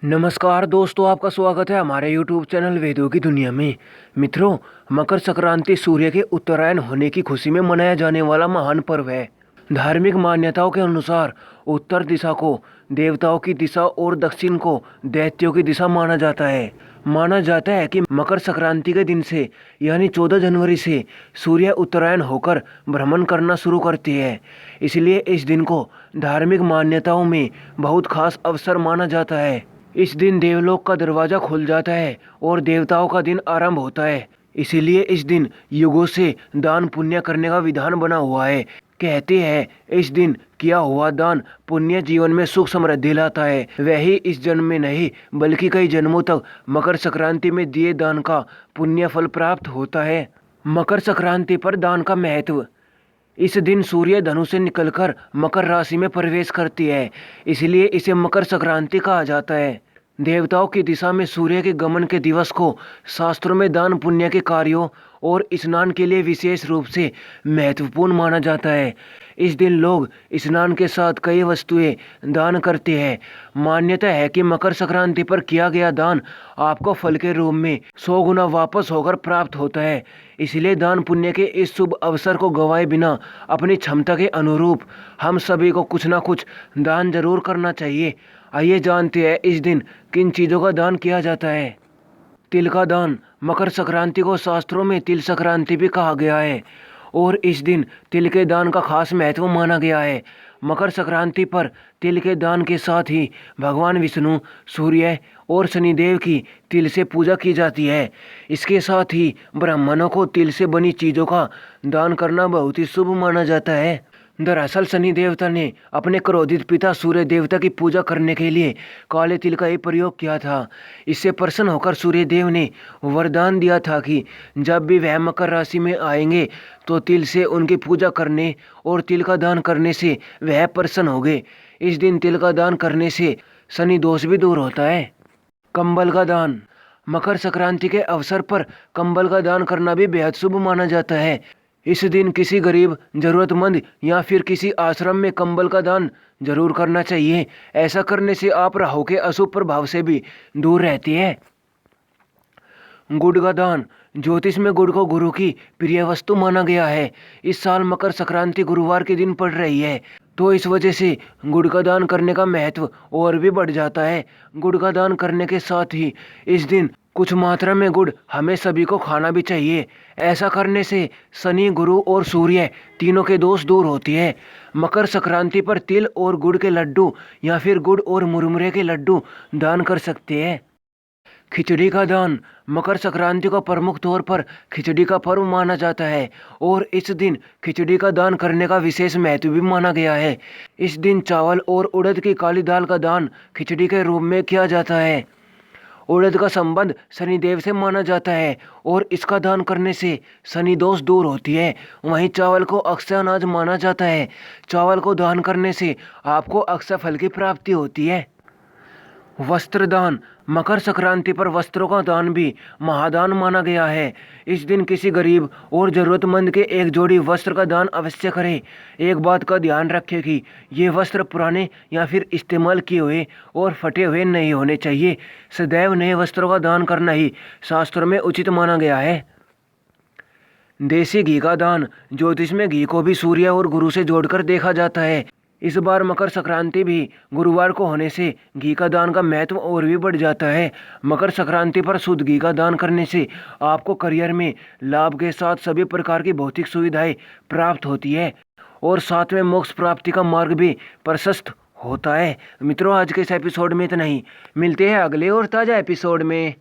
नमस्कार दोस्तों, आपका स्वागत है हमारे YouTube चैनल वेदों की दुनिया में। मित्रों, मकर संक्रांति सूर्य के उत्तरायण होने की खुशी में मनाया जाने वाला महान पर्व है। धार्मिक मान्यताओं के अनुसार उत्तर दिशा को देवताओं की दिशा और दक्षिण को दैत्यों की दिशा माना जाता है। माना जाता है कि मकर संक्रांति के दिन से यानी 14 जनवरी से सूर्य उत्तरायण होकर भ्रमण करना शुरू करती है। इसलिए इस दिन को धार्मिक मान्यताओं में बहुत खास अवसर माना जाता है। इस दिन देवलोक का दरवाजा खुल जाता है और देवताओं का दिन आरंभ होता है। इसीलिए इस दिन युगों से दान पुण्य करने का विधान बना हुआ है। कहते हैं इस दिन किया हुआ दान पुण्य जीवन में सुख समृद्धि लाता है। वही इस जन्म में नहीं बल्कि कई जन्मों तक मकर संक्रांति में दिए दान का पुण्य फल प्राप्त होता है। मकर संक्रांति पर दान का महत्व। इस दिन सूर्य धनु से निकलकर मकर राशि में प्रवेश करती है, इसलिए इसे मकर संक्रांति कहा जाता है। देवताओं की दिशा में सूर्य के गमन के दिवस को शास्त्रों में दान पुण्य के कार्यों और स्नान के लिए विशेष रूप से महत्वपूर्ण माना जाता है। इस दिन लोग स्नान के साथ कई वस्तुएं दान करते हैं। मान्यता है कि मकर संक्रांति पर किया गया दान आपको फल के रूप में 100 गुना वापस होकर प्राप्त होता है। इसलिए दान पुण्य के इस शुभ अवसर को गंवाए बिना अपनी क्षमता के अनुरूप हम सभी को कुछ ना कुछ दान जरूर करना चाहिए। आइए जानते हैं इस दिन किन चीज़ों का दान किया जाता है। तिल का दान। मकर संक्रांति को शास्त्रों में तिल संक्रांति भी कहा गया है और इस दिन तिल के दान का खास महत्व माना गया है। मकर संक्रांति पर तिल के दान के साथ ही भगवान विष्णु, सूर्य और शनिदेव की तिल से पूजा की जाती है। इसके साथ ही ब्राह्मणों को तिल से बनी चीज़ों का दान करना बहुत ही शुभ माना जाता है। दरअसल शनि देवता ने अपने क्रोधित पिता सूर्य देवता की पूजा करने के लिए काले तिल का ही प्रयोग किया था। इससे प्रसन्न होकर सूर्य देव ने वरदान दिया था कि जब भी वह मकर राशि में आएंगे तो तिल से उनकी पूजा करने और तिल का दान करने से वह प्रसन्न होंगे। इस दिन तिल का दान करने से शनि दोष भी दूर होता है। कंबल का दान। मकर संक्रांति के अवसर पर कंबल का दान करना भी बेहद शुभ माना जाता है। इस दिन किसी गरीब, जरूरतमंद या फिर किसी आश्रम में कंबल का दान जरूर करना चाहिए। ऐसा करने से आप राहु के अशुभ प्रभाव से भी दूर रहती है। गुड़ का दान। ज्योतिष में गुड़ को गुरु की प्रिय वस्तु माना गया है। इस साल मकर संक्रांति गुरुवार के दिन पड़ रही है, तो इस वजह से गुड़ का दान करने का महत्व और भी बढ़ जाता है। गुड़ का दान करने के साथ ही इस दिन कुछ मात्रा में गुड़ हमें सभी को खाना भी चाहिए। ऐसा करने से शनि, गुरु और सूर्य तीनों के दोष दूर होती है। मकर संक्रांति पर तिल और गुड़ के लड्डू या फिर गुड़ और मुरमुरे के लड्डू दान कर सकते हैं। खिचड़ी का दान। मकर संक्रांति को प्रमुख तौर पर खिचड़ी का पर्व माना जाता है और इस दिन खिचड़ी का दान करने का विशेष महत्व भी माना गया है। इस दिन चावल और उड़द की काली दाल का दान खिचड़ी के रूप में किया जाता है। उड़द का संबंध शनिदेव से माना जाता है और इसका दान करने से शनि दोष दूर होती है। वहीं चावल को अक्षय अनाज माना जाता है। चावल को दान करने से आपको अक्षय फल की प्राप्ति होती है। वस्त्र दान। मकर संक्रांति पर वस्त्रों का दान भी महादान माना गया है। इस दिन किसी गरीब और ज़रूरतमंद के एक जोड़ी वस्त्र का दान अवश्य करें। एक बात का ध्यान रखें कि ये वस्त्र पुराने या फिर इस्तेमाल किए हुए और फटे हुए नहीं होने चाहिए। सदैव नए वस्त्रों का दान करना ही शास्त्रों में उचित माना गया है। देसी घी का दान। ज्योतिष में घी को भी सूर्य और गुरु से जोड़कर देखा जाता है। इस बार मकर संक्रांति भी गुरुवार को होने से घी का दान का महत्व और भी बढ़ जाता है। मकर संक्रांति पर शुद्ध घी का दान करने से आपको करियर में लाभ के साथ सभी प्रकार की भौतिक सुविधाएं प्राप्त होती है और साथ में मोक्ष प्राप्ति का मार्ग भी प्रशस्त होता है। मित्रों, आज के इस एपिसोड में इतना ही। मिलते हैं अगले और ताज़ा एपिसोड में।